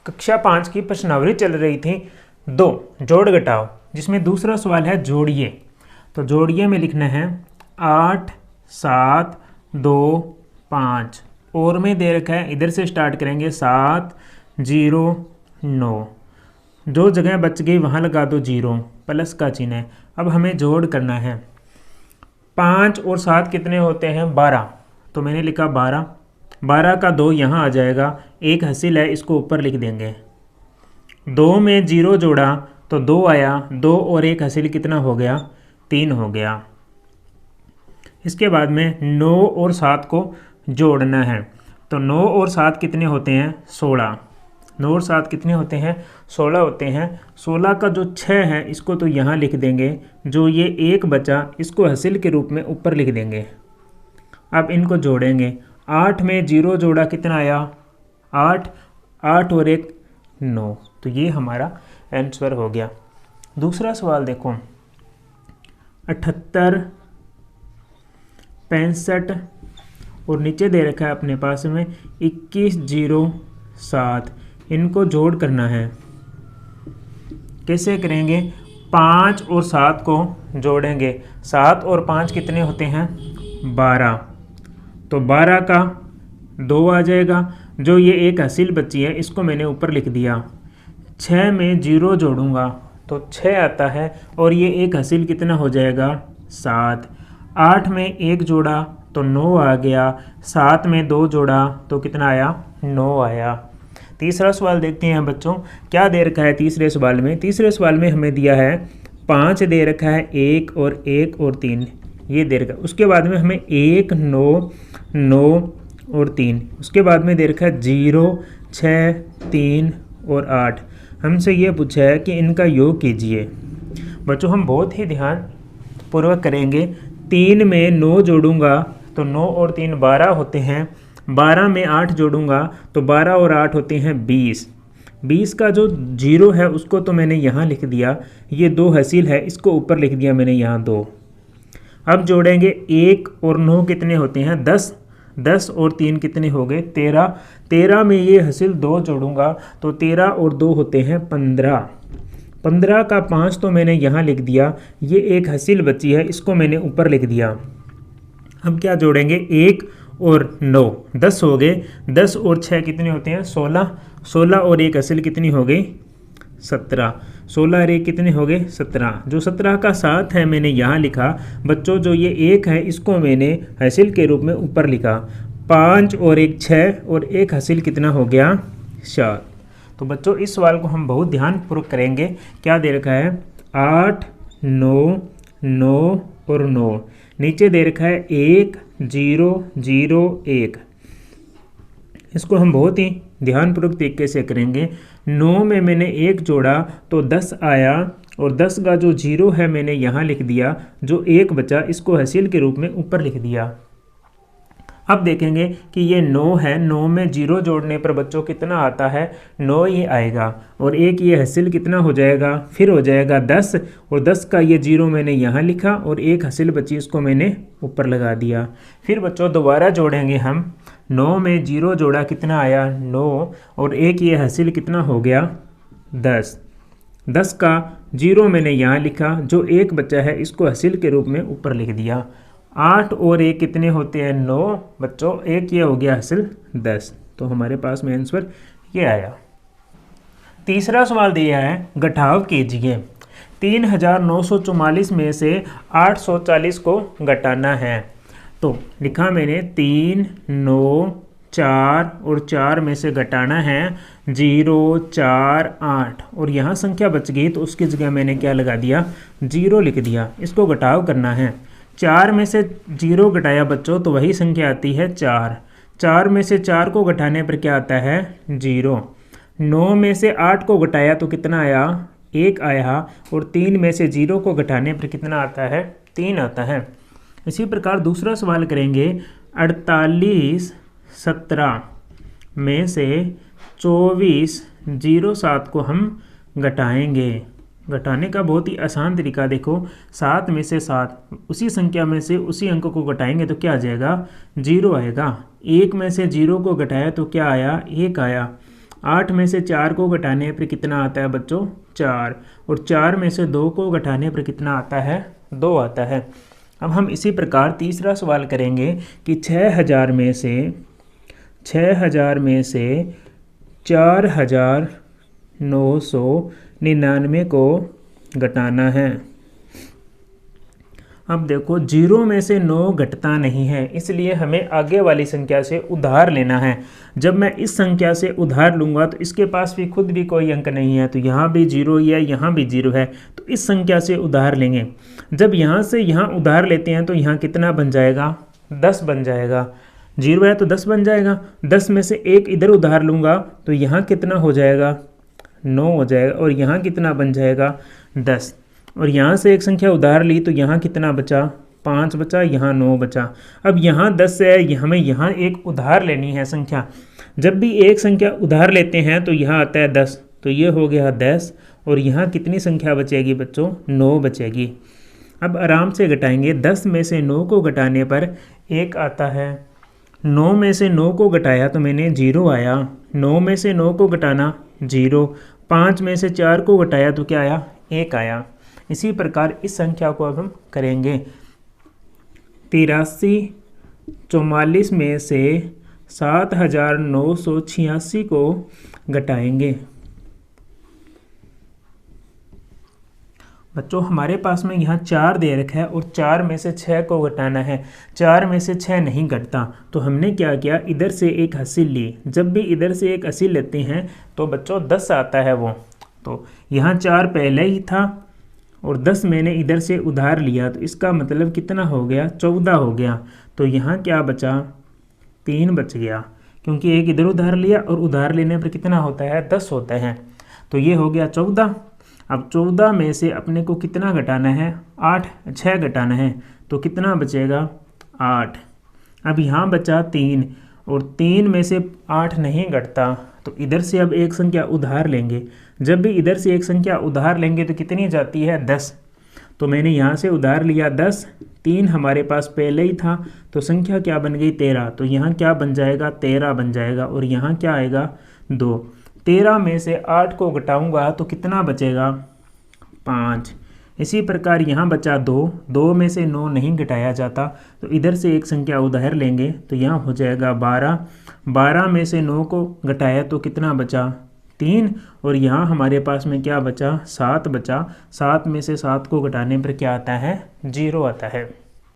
कक्षा 5 की प्रश्नावली चल रही थी 2 जोड़ घटाओ, जिसमें दूसरा सवाल है जोड़िए। तो जोड़िए में लिखना है 8 7 2 5 और में दे रखा है, इधर से स्टार्ट करेंगे 7 0 9, जो जगह बच गई वहाँ लगा दो 0 प्लस का चिन्ह है। अब हमें जोड़ करना है। 5 और 7 कितने होते हैं 12, तो मैंने लिखा 12, 12 का 2 यहाँ आ जाएगा, एक हासिल है इसको ऊपर लिख देंगे। 2 में 0 जोड़ा तो 2 आया, 2 और एक हासिल कितना हो गया 3 हो गया। इसके बाद में 9 और 7 को जोड़ना है। तो 9 और 7 कितने होते हैं 16, 9 और 7 कितने होते हैं 16 होते हैं। 16 का जो 6 है इसको तो यहाँ लिख देंगे, जो ये एक बचा इसको हासिल के रूप में ऊपर लिख देंगे। अब इनको जोड़ेंगे। 8 में 0 जोड़ा कितना आया 8, 8 और एक 9, तो ये हमारा आंसर हो गया। दूसरा सवाल देखो 78 65 और नीचे दे रखा है अपने पास में 21 0 7, इनको जोड़ करना है। कैसे करेंगे 5 और 7 को जोड़ेंगे। 7 और 5 कितने होते हैं 12, तो 12 का 2 आ जाएगा, जो ये एक हासिल बची है इसको मैंने ऊपर लिख दिया। 6 में 0 जोड़ूंगा तो 6 आता है और ये एक हासिल कितना हो जाएगा 7। 8 में 1 जोड़ा तो 9 आ गया, 7 में 2 जोड़ा तो कितना आया 9 आया। तीसरा सवाल देखते हैं बच्चों, क्या दे रखा है तीसरे सवाल में। तीसरे सवाल में हमें दिया है 5 दे रखा है 1 और 1 और 3, ये दे रखा है। उसके बाद में हमें 1 9 9 और 3, उसके बाद में दे रखा है 0 6 3 और 8। हमसे ये पूछा है कि इनका योग कीजिए। बच्चों हम बहुत ही ध्यान पूर्वक करेंगे। 3 में 9 जोड़ूंगा तो 9 और 3 12 होते हैं, 12 में 8 जोड़ूंगा तो 12 और 8 होते हैं 20। 20 का जो 0 है उसको तो मैंने यहाँ लिख दिया, ये 2 हासिल है इसको ऊपर लिख दिया मैंने यहाँ 2। अब जोड़ेंगे 1 और 9 कितने होते हैं 10, 10 और 3 कितने हो गए 13। 13 में ये हासिल 2 जोड़ूंगा तो 13 और 2 होते हैं 15। 15 का 5 तो मैंने यहाँ लिख दिया, ये एक हासिल बची है इसको मैंने ऊपर लिख दिया। अब क्या जोड़ेंगे 1 और 9 10 हो गए, 10 और 6 कितने होते हैं 16, 16 और एक हासिल कितनी हो गई 17, 16 और एक कितने हो गए 17। जो 17 का 7 है मैंने यहाँ लिखा बच्चों, जो ये 1 है इसको मैंने हासिल के रूप में ऊपर लिखा। 5 और एक 6 और एक हासिल कितना हो गया 7। तो बच्चों इस सवाल को हम बहुत ध्यानपूर्वक करेंगे। क्या दे रखा है 8 9 9 और 9, नीचे दे रखा है 1 0 0 1, इसको हम बहुत ही ध्यानपूर्वक तरीके से करेंगे। 9 में मैंने 1 जोड़ा तो 10 आया और 10 का जो 0 है मैंने यहाँ लिख दिया, जो 1 बचा इसको हासिल के रूप में ऊपर लिख दिया। अब देखेंगे कि ये 9 है, 9 में 0 जोड़ने पर बच्चों कितना आता है 9 ही आएगा, और एक ये हासिल कितना हो जाएगा फिर हो जाएगा 10, और 10 का ये 0 मैंने यहाँ लिखा और एक हासिल बची इसको मैंने ऊपर लगा दिया। फिर बच्चों दोबारा जोड़ेंगे हम। 9 में 0 जोड़ा कितना आया 9 और एक ये हासिल कितना हो गया 10। 10 का 0 मैंने यहाँ लिखा, जो एक बचा है इसको हासिल के रूप में ऊपर लिख दिया। 8 और 1 कितने होते हैं 9 बच्चों, एक ये हो गया हासिल 10। तो हमारे पास में आंसर ये आया। तीसरा सवाल दिया है घटाव कीजिए। 3944 में से 840 को घटाना है। तो लिखा मैंने 3 9 4 और 4 में से घटाना है 0 4 8, और यहाँ संख्या बच गई तो उसकी जगह मैंने क्या लगा दिया 0 लिख दिया। इसको घटाव करना है। 4 में से 0 घटाया बच्चों तो वही संख्या आती है 4। 4 में से 4 को घटाने पर क्या आता है 0। 9 में से 8 को घटाया तो कितना आया 1 आया, और 3 में से 0 को घटाने पर कितना आता है 3 आता है। इसी प्रकार दूसरा सवाल करेंगे। 48 17 में से 24 07 को हम घटाएंगे। घटाने का बहुत ही आसान तरीका देखो, 7 में से 7 उसी संख्या में से उसी अंक को घटाएंगे तो क्या आ जाएगा 0 आएगा। 1 में से 0 को घटाया तो क्या आया 1 आया, 8 में से 4 को घटाने पर कितना आता है बच्चों? 4। और 4 में से 2 को घटाने पर कितना आता है? 2 आता है। अब हम इसी प्रकार तीसरा सवाल करेंगे कि 6000 में से 4999 को घटाना है। अब देखो 0 में से 9 घटता नहीं है, इसलिए हमें आगे वाली संख्या से उधार लेना है। जब मैं इस संख्या से उधार लूँगा तो इसके पास भी खुद भी कोई अंक नहीं है, तो यहाँ भी 0 ही है, यहाँ भी 0 है, तो इस संख्या से उधार लेंगे। जब यहाँ से यहाँ उधार लेते हैं तो यहाँ कितना बन जाएगा? 10 बन जाएगा। 0 है तो 10 बन जाएगा। 10 में से 1 इधर उधार लूँगा तो यहाँ कितना हो जाएगा? 9 हो जाएगा। और यहाँ कितना बन जाएगा? 10। और यहाँ से एक संख्या उधार ली तो यहाँ कितना बचा? 5 बचा, यहाँ 9 बचा। अब यहाँ 10 है, हमें यहाँ एक उधार लेनी है संख्या। जब भी एक संख्या उधार लेते हैं तो यहाँ आता है 10, तो ये हो गया 10। और यहाँ कितनी संख्या बचेगी बच्चों? 9 बचेगी। अब आराम से घटाएंगे। 10 में से 9 को घटाने पर 1 आता है। 9 में से 9 को घटाया तो मैंने 0 आया। 9 में से 9 को घटाना 0। 5 में से 4 को घटाया तो क्या आया? 1 आया। इसी प्रकार इस संख्या को अब हम करेंगे। 8344 में से 7986 को घटाएंगे। बच्चों हमारे पास में यहाँ 4 दे रखा है और 4 में से 6 को घटाना है। 4 में से 6 नहीं घटता, तो हमने क्या किया? इधर से एक हासिल ली। जब भी इधर से एक हासिल लेते हैं तो बच्चों 10 आता है वो। तो यहाँ 4 पहले ही था और 10 मैंने इधर से उधार लिया, तो इसका मतलब कितना हो गया? 14 हो गया। तो यहाँ क्या बचा? 3 बच गया, क्योंकि एक इधर उधार लिया और उधार लेने पर कितना होता है? 10 होता है। तो ये हो गया 14। अब 14 में से अपने को कितना घटाना है? 6 घटाना है, तो कितना बचेगा? 8। अब यहाँ बचा 3 और 3 में से 8 नहीं घटता, तो इधर से अब एक संख्या उधार लेंगे। जब भी इधर से एक संख्या उधार लेंगे तो कितनी जाती है? 10। तो मैंने यहाँ से उधार लिया 10, 3 हमारे पास पहले ही था, तो संख्या क्या बन गई? 13। तो यहाँ क्या बन जाएगा? 13 बन जाएगा। और यहाँ क्या आएगा? 2। 13 में से 8 को घटाऊंगा तो कितना बचेगा? 5। इसी प्रकार यहाँ बचा 2। 2 में से 9 नहीं घटाया जाता, तो इधर से एक संख्या उधार लेंगे तो यहाँ हो जाएगा 12। 12 में से 9 को घटाया तो कितना बचा? 3। और यहाँ हमारे पास में क्या बचा? 7 बचा। 7 में से 7 को घटाने पर क्या आता है? 0 आता है।